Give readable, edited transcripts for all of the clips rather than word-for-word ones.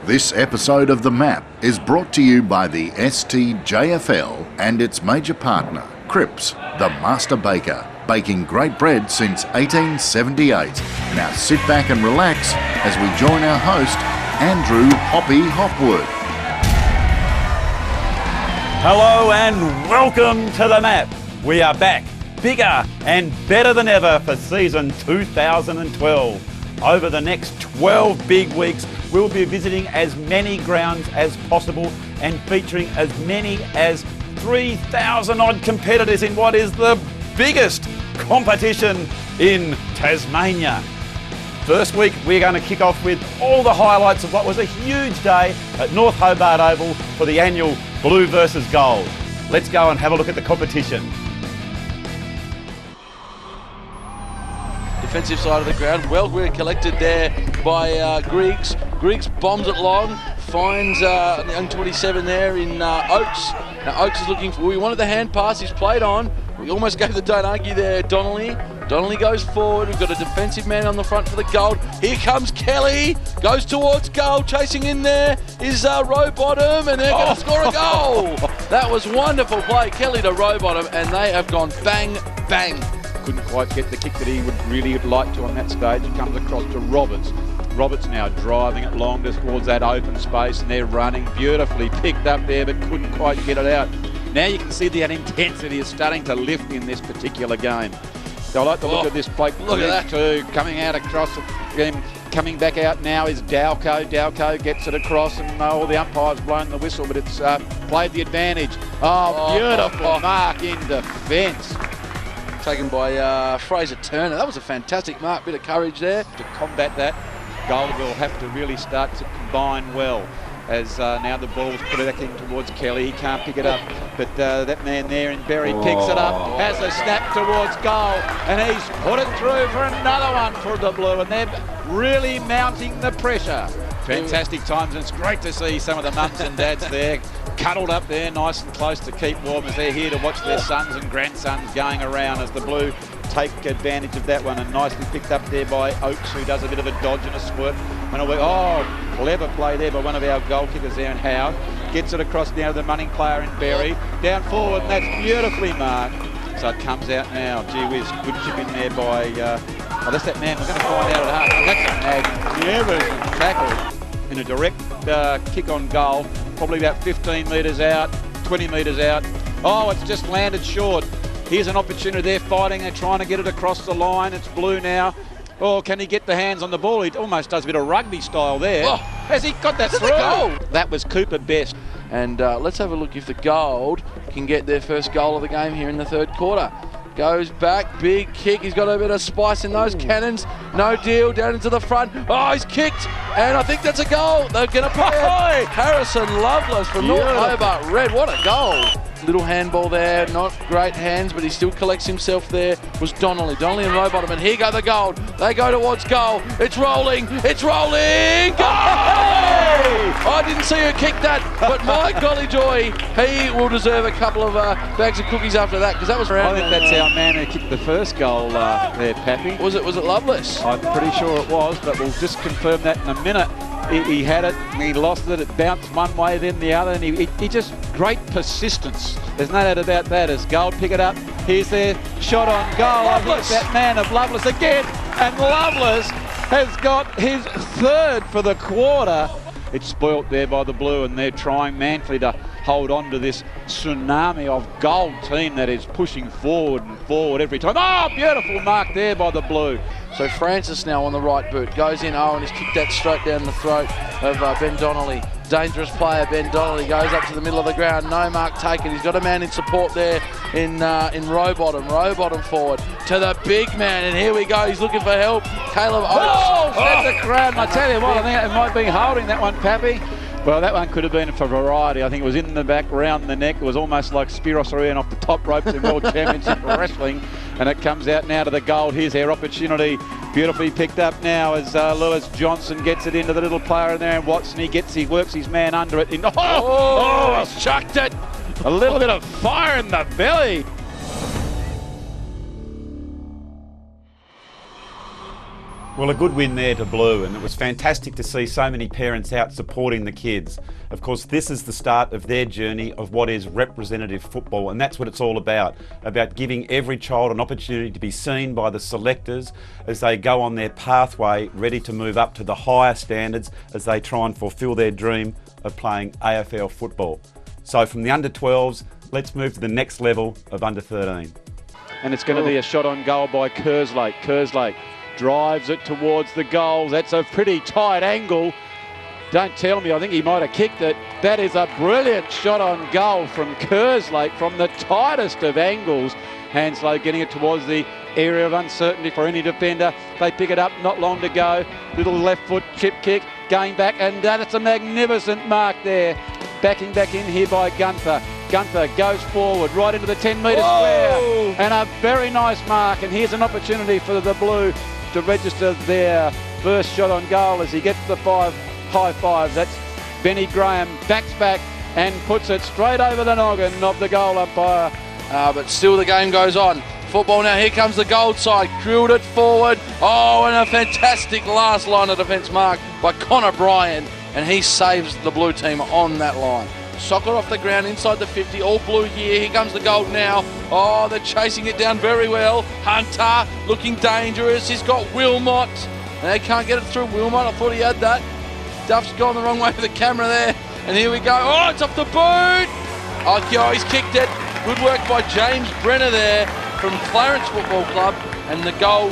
This episode of The Map is brought to you by the STJFL and its major partner, Cripps the Master Baker, baking great bread since 1878. Now sit back and relax as we join our host, Andrew Hoppy Hopwood. Hello and welcome to The Map. We are back, bigger and better than ever for season 2012. Over the next 12 big weeks, we'll be visiting as many grounds as possible and featuring as many as 3,000 odd competitors in what is the biggest competition in Tasmania. First week, we're going to kick off with all the highlights of what was a huge day at Nth Hobart Oval for the annual Blue versus Gold. Let's go and have a look at the competition. Defensive side of the ground, well collected there by Griggs. Griggs bombs it long, finds the young 27 there in Oakes. Now Oakes is looking for, we wanted the hand pass, he's played on. We almost gave the don't argue there, Donnelly. Donnelly goes forward, we've got a defensive man on the front for the gold. Here comes Kelly, goes towards goal, chasing in there is Rowbottom, and they're going to score a goal. That was wonderful play, Kelly to Rowbottom, and they have gone bang, bang. Couldn't quite get the kick that he would really like to on that stage. It comes across to Roberts. Roberts now driving it long towards that open space, and they're running beautifully, picked up there but couldn't quite get it out. Now you can see that intensity is starting to lift in this particular game. So I like to look at this bloke. Look at that too, coming out across him. Coming back out now is Dowco. Dowco gets it across, and all the umpires blown the whistle, but it's played the advantage. Beautiful mark in defence. Taken by Fraser Turner. That was a fantastic mark, bit of courage there. To combat that, Gold will have to really start to combine well. As now the ball's put it back in towards Kelly. He can't pick it up, but that man there in Berry picks it up, has a snap towards goal, and he's put it through for another one for the Blue, and they're really mounting the pressure. Fantastic times, and it's great to see some of the mums and dads there cuddled up there nice and close to keep warm as they're here to watch their sons and grandsons going around as the Blue take advantage of that one, and nicely picked up there by Oakes, who does a bit of a dodge and a squirt. And clever play there by one of our goal kickers there in Howard. Gets it across now to the running player in Berry. Down forward, and that's beautifully marked. So it comes out now. Gee whiz, good chip in there by, that's that man. We're going to find out at half. That's a magnificent tackle in a direct kick on goal. Probably about 15 metres out, 20 metres out. Oh, it's just landed short. Here's an opportunity. They're fighting. They're trying to get it across the line. It's Blue now. Oh, can he get the hands on the ball? He almost does a bit of rugby style there. Oh, has he got that through? Goal. That was Cooper Best. And let's have a look if the Gold can get their first goal of the game here in the third quarter. Goes back, big kick. He's got a bit of spice in those cannons. No deal, down into the front. Oh, he's kicked, and I think that's a goal. They're going to play it. Harrison Lovelace from North Hobart Red. What a goal. Little handball there, not great hands, but he still collects himself there. Was Donnelly and Rowbottom, and here go the Gold. They go towards goal. It's rolling. Goal! I didn't see her kick that, but my golly joy, he will deserve a couple of bags of cookies after that, because that was around. I think that's our man who kicked the first goal there, Pappy. Was it Lovelace? I'm pretty sure it was, but we'll just confirm that in a minute. He had it, and he lost it. It bounced one way, then the other, and he just great persistence. There's no doubt about that. As Gold pick it up, here's their shot on goal. Lovelace. That man of Lovelace again, and Lovelace has got his third for the quarter. It's spoilt there by the Blue, and they're trying manfully to hold on to this tsunami of Gold team that is pushing forward and forward every time. Oh, beautiful mark there by the Blue. So Francis now on the right boot, goes in, and he's kicked that straight down the throat of Ben Donnelly. Dangerous player, Ben Donnelly, goes up to the middle of the ground, no mark taken. He's got a man in support there in Rowbottom. Rowbottom forward to the big man, and here we go, he's looking for help. Caleb Oates. That's a crowd, and I tell you what, I think it might be holding that one, Pappy. Well, that one could have been for variety. I think it was in the back, round the neck. It was almost like Spiros Orion off the top ropes in World Championship Wrestling. And it comes out now to the Gold. Here's their opportunity. Beautifully picked up now as Lewis Johnson gets it into the little player in there, and Watson, he works his man under it. He's chucked it. A little bit of fire in the belly. Well, a good win there to Blue, and it was fantastic to see so many parents out supporting the kids. Of course, this is the start of their journey of what is representative football, and that's what it's all about giving every child an opportunity to be seen by the selectors as they go on their pathway, ready to move up to the higher standards as they try and fulfil their dream of playing AFL football. So from the under-12s, let's move to the next level of under-13. And it's going to be a shot on goal by Kerslake. Kerslake drives it towards the goals. That's a pretty tight angle. Don't tell me, I think he might have kicked it. That is a brilliant shot on goal from Kerslake from the tightest of angles. Hanslow getting it towards the area of uncertainty for any defender. They pick it up, not long to go. Little left foot chip kick, going back, and that's a magnificent mark there. Backing back in here by Gunther. Gunther goes forward right into the 10-metre square, and a very nice mark. And here's an opportunity for the Blue to register their first shot on goal as he gets the 5 high fives. That's Benny Graham, backs back and puts it straight over the noggin of the goal umpire. But still the game goes on. Football now, here comes the gold side, drilled it forward. Oh, and a fantastic last line of defence mark by Connor Bryan, and he saves the Blue team on that line. Soccer off the ground inside the 50, all Blue here. Here comes the goal now. Oh, they're chasing it down very well. Hunter looking dangerous. He's got Wilmot. And they can't get it through Wilmot. I thought he had that. Duff's gone the wrong way with the camera there. And here we go. Oh, it's off the boot. Oh, he's kicked it. Good work by James Brenner there from Clarence Football Club. And the goal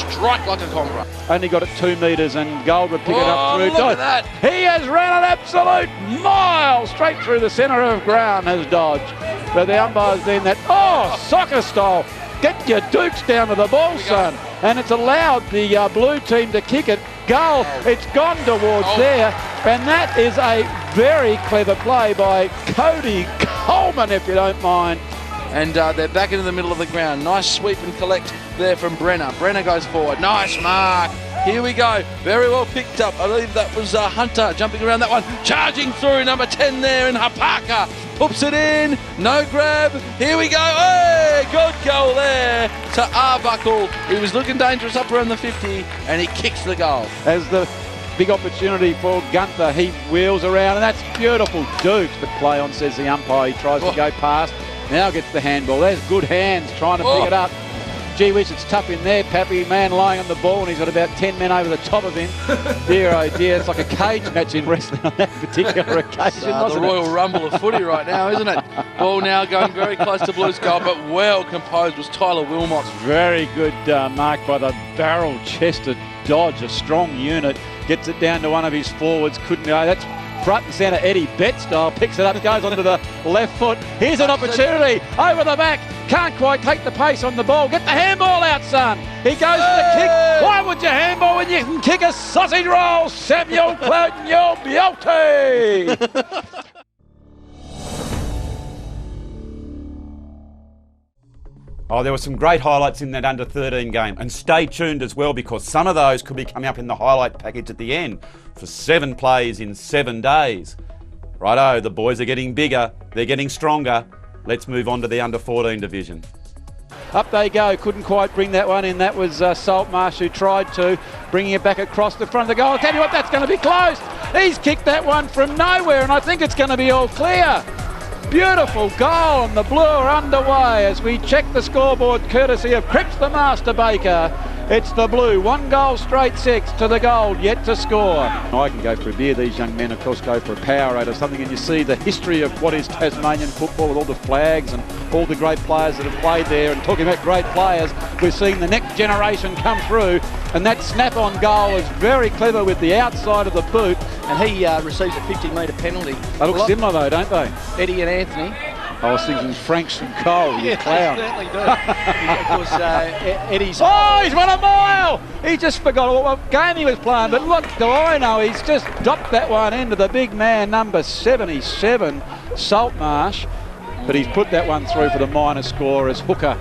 strike like a conqueror. Only got it 2 metres and Gold would pick it up through. Look at that. He has ran an absolute mile straight through the centre of ground, has Dodge. But the umpire's then that, soccer style. Get your dukes down to the ball, son. And it's allowed the Blue team to kick it. Goal, it's gone towards there. And that is a very clever play by Cody Coleman, if you don't mind. And they're back into the middle of the ground. Nice sweep and collect there from Brenner. Brenner goes forward. Nice mark. Here we go. Very well picked up. I believe that was Hunter jumping around that one. Charging through number 10 there, and Hapaka poops it in. No grab. Here we go. Hey, good goal there to Arbuckle. He was looking dangerous up around the 50, and he kicks the goal. As the big opportunity for Gunther, he wheels around, and that's beautiful. Dukes, but play on, says the umpire. He tries to go past. Now gets the handball. There's good hands trying to pick it up. Gee whiz, it's tough in there. Pappy, man lying on the ball, and he's got about 10 men over the top of him. Dear, oh dear, it's like a cage match in wrestling on that particular occasion, the Royal Rumble of footy right now, isn't it? Ball now going very close to Blue's goal, but well composed was Tyler Wilmot. Very good mark by the barrel-chested Dodge, a strong unit. Gets it down to one of his forwards, couldn't go. That's front and centre. Eddie Betstyle picks it up, goes onto the left foot. Here's an opportunity over the back. Can't quite take the pace on the ball. Get the handball out, son. He goes for the kick. Why would you handball when you can kick a sausage roll? Samuel Cloughton, your beauty. Oh, there were some great highlights in that under-13 game. And stay tuned as well, because some of those could be coming up in the highlight package at the end for 7 plays in 7 days. Righto, the boys are getting bigger. They're getting stronger. Let's move on to the under-14 division. Up they go. Couldn't quite bring that one in. That was Saltmarsh who tried to, bringing it back across the front of the goal. I'll tell you what, that's going to be close. He's kicked that one from nowhere, and I think it's going to be all clear. Beautiful goal, and the Blue are underway as we check the scoreboard courtesy of Cripps the Master Baker. It's the Blue, 1 goal straight 6 to the Gold, yet to score. I can go for a beer. These young men, of course, go for a Powerade or something, and you see the history of what is Tasmanian football with all the flags and all the great players that have played there. And talking about great players, we're seeing the next generation come through, and that snap-on goal is very clever with the outside of the boot. And he receives a 50-metre penalty. They look similar though, don't they? Eddie and Anthony. I was thinking Franks and Cole, you clown. They certainly do. Of course, Eddie's... Oh, he's run a mile! He just forgot what game he was playing, but look, do I know, he's just dropped that one into the big man, number 77, Saltmarsh. But he's put that one through for the minor score as Hooker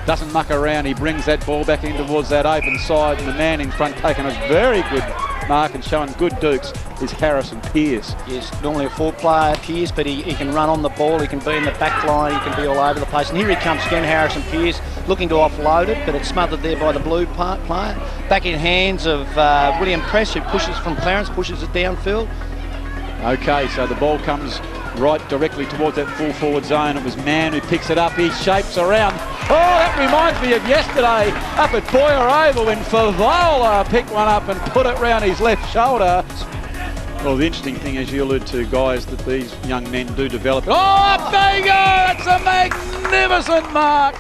doesn't muck around. He brings that ball back in towards that open side, and the man in front taking a very good mark and showing good dukes is Harrison Pearce. Yes, normally a forward player, Pearce, but he can run on the ball, he can be in the back line, he can be all over the place. And here he comes again, Harrison Pearce, looking to offload it, but it's smothered there by the blue player. Back in hands of William Press, who pushes from Clarence, pushes it downfield. Okay, so the ball comes right directly towards that full forward zone. It was Mann who picks it up. He shapes around. Oh, that reminds me of yesterday up at Boyer Oval when Favola picked one up and put it round his left shoulder. Well, the interesting thing, as you allude to, guys, that these young men do develop. Oh, there you go! That's a magnificent mark.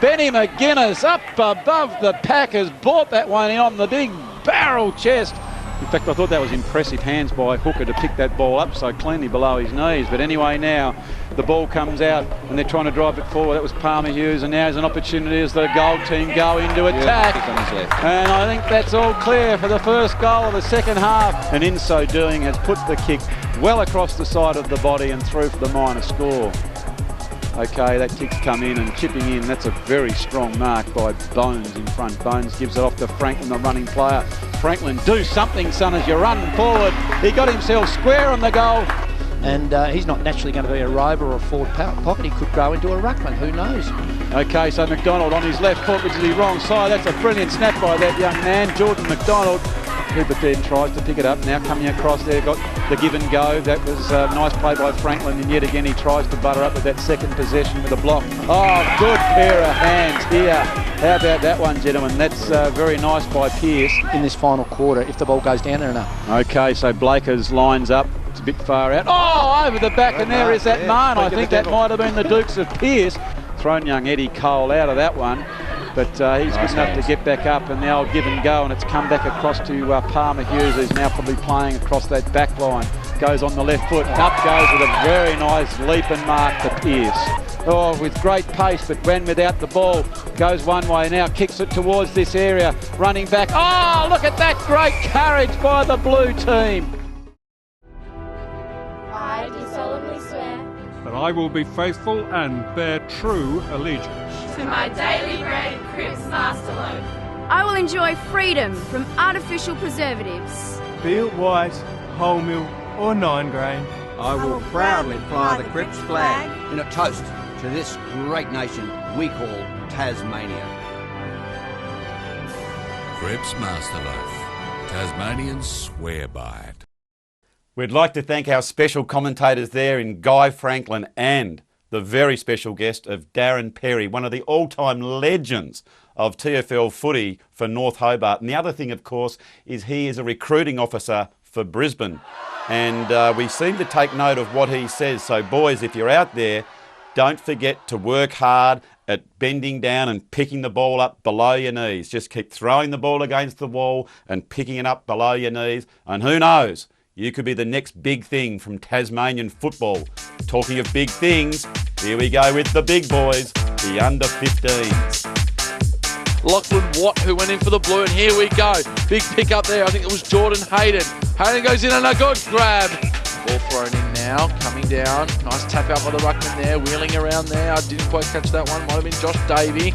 Benny McGuinness up above the pack has brought that one in on the big barrel chest. In fact, I thought that was impressive hands by Hooker to pick that ball up so cleanly below his knees. But anyway, now the ball comes out and they're trying to drive it forward. That was Palmer Hughes, and now there's an opportunity as the gold team go into attack. And I think that's all clear for the first goal of the second half. And in so doing has put the kick well across the side of the body and through for the minor score. Okay, that kick's come in and chipping in. That's a very strong mark by Bones in front. Bones gives it off to Franklin, the running player. Franklin, do something, son, as you run forward. He got himself square on the goal. And he's not naturally going to be a rover or a forward pocket. He could grow into a ruckman, who knows? Okay, so McDonald on his left foot, which is the wrong side. That's a brilliant snap by that young man, Jordan McDonald. But then tries to pick it up. Now coming across there, got the give and go. That was a nice play by Franklin, and yet again he tries to butter up with that second possession with a block. Oh, good pair of hands here. How about that one, gentlemen? That's very nice by Pearce. In this final quarter, if the ball goes down there enough. Okay, so Blakers lines up. It's a bit far out. Oh, over the back, and there is that man. I think that might have been the Dukes of Pearce. Thrown young Eddie Cole out of that one. But he's good enough to get back up, and the old give and go, and it's come back across to Palmer Hughes, who's now probably playing across that back line. Goes on the left foot, up goes with a very nice leap and mark to Pearce. Oh, with great pace, but when without the ball, goes one way now, kicks it towards this area, running back. Oh, look at that great courage by the blue team. I do solemnly swear that I will be faithful and bear true allegiance to my daily bread, Cripps Master Loaf. I will enjoy freedom from artificial preservatives. Be it white, wholemeal or 9 grain. I will proudly fly the Cripps flag in a toast to this great nation we call Tasmania. Cripps Master Loaf. Tasmanians swear by it. We'd like to thank our special commentators there in Guy Franklin and the very special guest of Darren Perry, one of the all-time legends of TFL footy for North Hobart. And the other thing, of course, is he is a recruiting officer for Brisbane. And we seem to take note of what he says. So, boys, if you're out there, don't forget to work hard at bending down and picking the ball up below your knees. Just keep throwing the ball against the wall and picking it up below your knees. And who knows? You could be the next big thing from Tasmanian football. Talking of big things, here we go with the big boys, the under-15s. Lachlan Watt, who went in for the blue, and here we go. Big pick up there. I think it was Jordan Hayden. Hayden goes in and a good grab. Ball thrown in now, coming down. Nice tap out by the ruckman there, wheeling around there. I didn't quite catch that one. Might have been Josh Davey.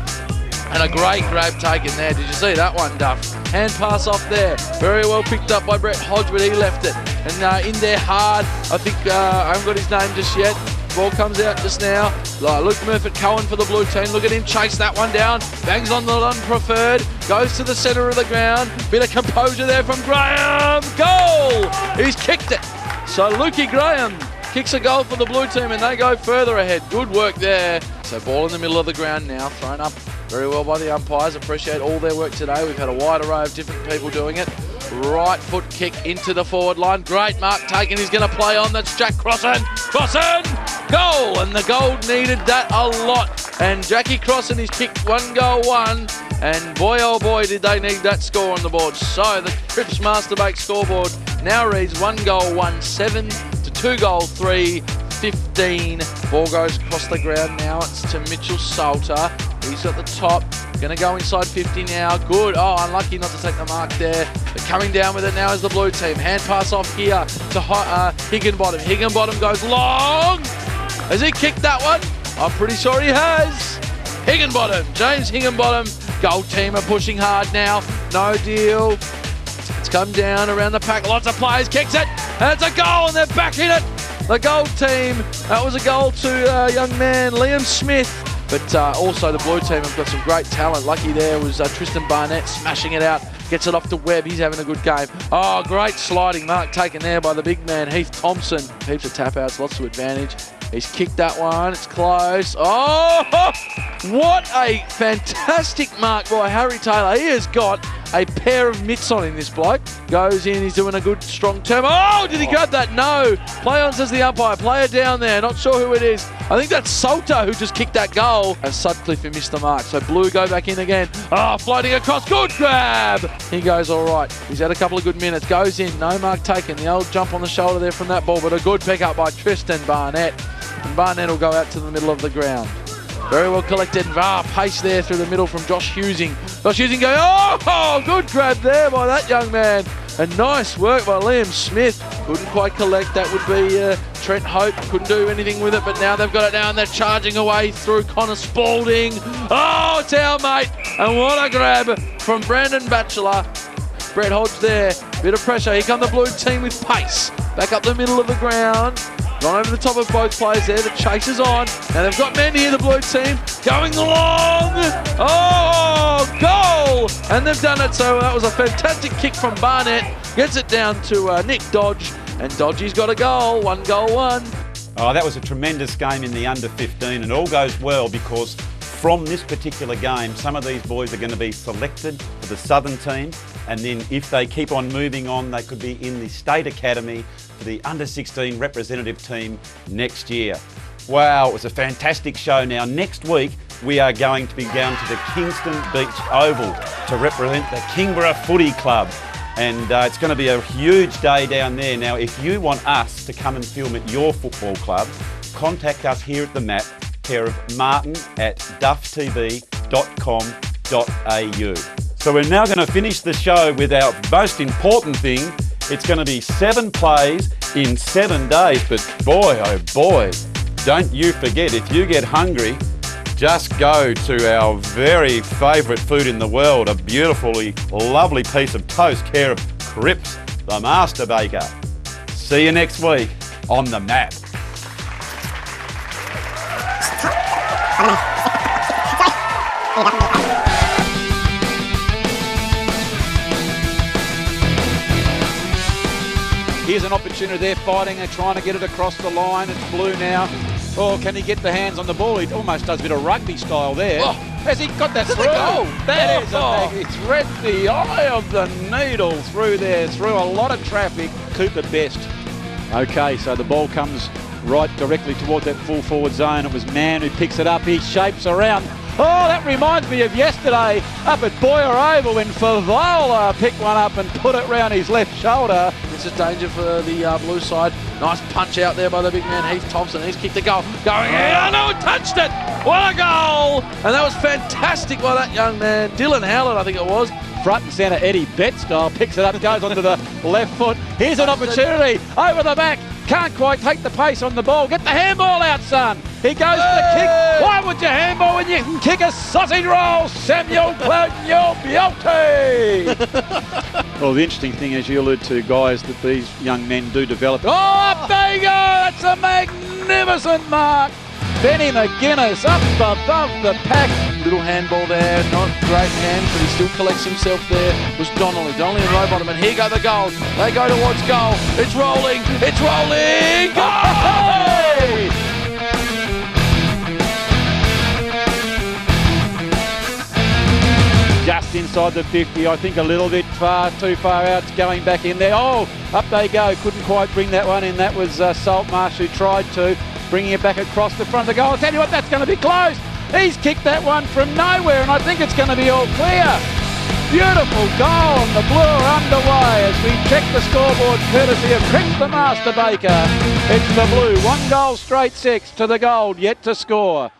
And a great grab taken there. Did you see that one, Duff? Hand pass off there. Very well picked up by Brett Hodge, but he left it. And in there hard. I think I haven't got his name just yet. Ball comes out just now. Luke Murphy-Cohen for the blue team. Look at him chase that one down. Bangs on the unpreferred. Goes to the centre of the ground. Bit of composure there from Graham. Goal! He's kicked it. So Lukey Graham kicks a goal for the blue team and they go further ahead. Good work there. So ball in the middle of the ground now. Thrown up very well by the umpires. Appreciate all their work today. We've had a wide array of different people doing it. Right foot kick into the forward line. Great mark taken. He's going to play on. That's Jack Crossan. Crossan! Goal! And the goal needed that a lot. And Jackie Crossan is kicked 1 goal 1. And boy, oh boy, did they need that score on the board. So the Cripps Master Baker scoreboard now reads 1 goal 1, 7 to 2 goal 3, 15. Ball goes across the ground now. It's to Mitchell Salter. He's at the top. Going to go inside 50 now. Good. Oh, unlucky not to take the mark there. But coming down with it now is the blue team. Hand pass off here to Higginbottom. Higginbottom goes long. Has he kicked that one? I'm pretty sure he has. Higginbottom. James Higginbottom. Gold team are pushing hard now. No deal. It's come down around the pack. Lots of players. Kicks it. And it's a goal, and they're back in it. The gold team. That was a goal to young man Liam Smith. But also the blue team have got some great talent. Lucky there was Tristan Barnett smashing it out. Gets it off to Webb. He's having a good game. Oh, great sliding mark taken there by the big man, Heath Thompson. Heaps of tap-outs, lots of advantage. He's kicked that one. It's close. Oh, what a fantastic mark by Harry Taylor. He has got a pair of mitts on him, this bloke. Goes in, he's doing a good strong turn. Oh, did he grab that? No. Play on, says the umpire. Player down there. Not sure who it is. I think that's Salter who just kicked that goal. And Sutcliffe who missed the mark. So Blue go back in again. Oh, floating across. Good grab. He goes all right. He's had a couple of good minutes. Goes in. No mark taken. The old jump on the shoulder there from that ball. But a good pick up by Tristan Barnett. And Barnett will go out to the middle of the ground. Very well collected. Pace there through the middle from Josh Husing. Josh Husing going, oh, good grab there by that young man. And nice work by Liam Smith. Couldn't quite collect. That would be Trent Hope. Couldn't do anything with it, but now they've got it now and they're charging away through Connor Spalding. Oh, it's our mate. And what a grab from Brandon Batchelor. Brett Hodge there. Bit of pressure. Here come the blue team with pace. Back up the middle of the ground. Gone over the top of both players there. The chase is on. Now they've got men here, the blue team. Going along. Oh, goal! And they've done it. So that was a fantastic kick from Barnett. Gets it down to Nick Dodge. And Dodgey's got a goal. 1 goal, 1. Oh, that was a tremendous game in the under 15. And all goes well because from this particular game, some of these boys are going to be selected for the Southern team. And then if they keep on moving on, they could be in the State Academy for the under-16 representative team next year. Wow, it was a fantastic show. Now, next week, we are going to be down to the Kingston Beach Oval to represent the Kingborough Footy Club. And it's going to be a huge day down there. Now, if you want us to come and film at your football club, contact us here at the Map, care of Martin at duffTV.com.au. So we're now going to finish the show with our most important thing. It's going to be 7 plays in 7 days. But boy, oh boy, don't you forget, if you get hungry, just go to our very favourite food in the world, a beautifully lovely piece of toast, care of Cripps the Master Baker. See you next week on The Map. Here's an opportunity there, fighting and trying to get it across the line. It's Blue now. Oh, can he get the hands on the ball? He almost does a bit of rugby style there. Oh, has he got that through? That is it's read the eye of the needle through there, through a lot of traffic. Cooper Best. Okay, so the ball comes right directly towards that full forward zone. It was Mann who picks it up. He shapes around. Oh, that reminds me of yesterday up at Boyer Oval when Favola picked one up and put it round his left shoulder. This is danger for the blue side. Nice punch out there by the big man Heath Thompson. He's kicked the goal. Going in. Oh no, it touched it. What a goal. And that was fantastic by that young man. Dylan Howlett, I think it was. Front and centre, Eddie Betstyle picks it up, goes onto the left foot. Here's an opportunity. Over the back. Can't quite take the pace on the ball. Get the handball out, son. He goes for the kick. Why would you handball when you can kick a sausage roll? Samuel Beauty. Well, the interesting thing, as you allude to, guys, that these young men do develop. Oh, up there you go. That's a magnificent mark. Benny McGuinness up above the pack. Little handball there, not great hands, but he still collects himself there. Was Donnelly and Rowbottom, and here go the goals. They go towards goal. It's rolling. Goal! Just inside the 50, I think a little bit too far out, going back in there. Oh, up they go. Couldn't quite bring that one in. That was Saltmarsh who tried to. Bringing it back across the front of the goal. I'll tell you what, that's going to be close. He's kicked that one from nowhere, and I think it's going to be all clear. Beautiful goal, and the Blue are underway as we check the scoreboard courtesy of Cripps the Master Baker. It's the Blue, 1 goal straight 6 to the Gold, yet to score.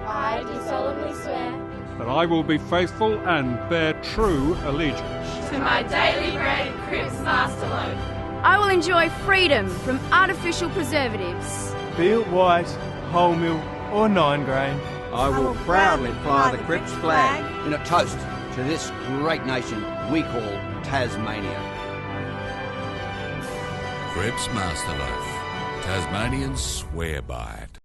I do solemnly swear that I will be faithful and bear true allegiance to my daily bread, Cripps Master Loaf. I will enjoy freedom from artificial preservatives. Be it white, wholemeal or 9 grain. I will proudly fly the Cripps flag in a toast to this great nation we call Tasmania. Cripps Master Loaf. Tasmanians swear by it.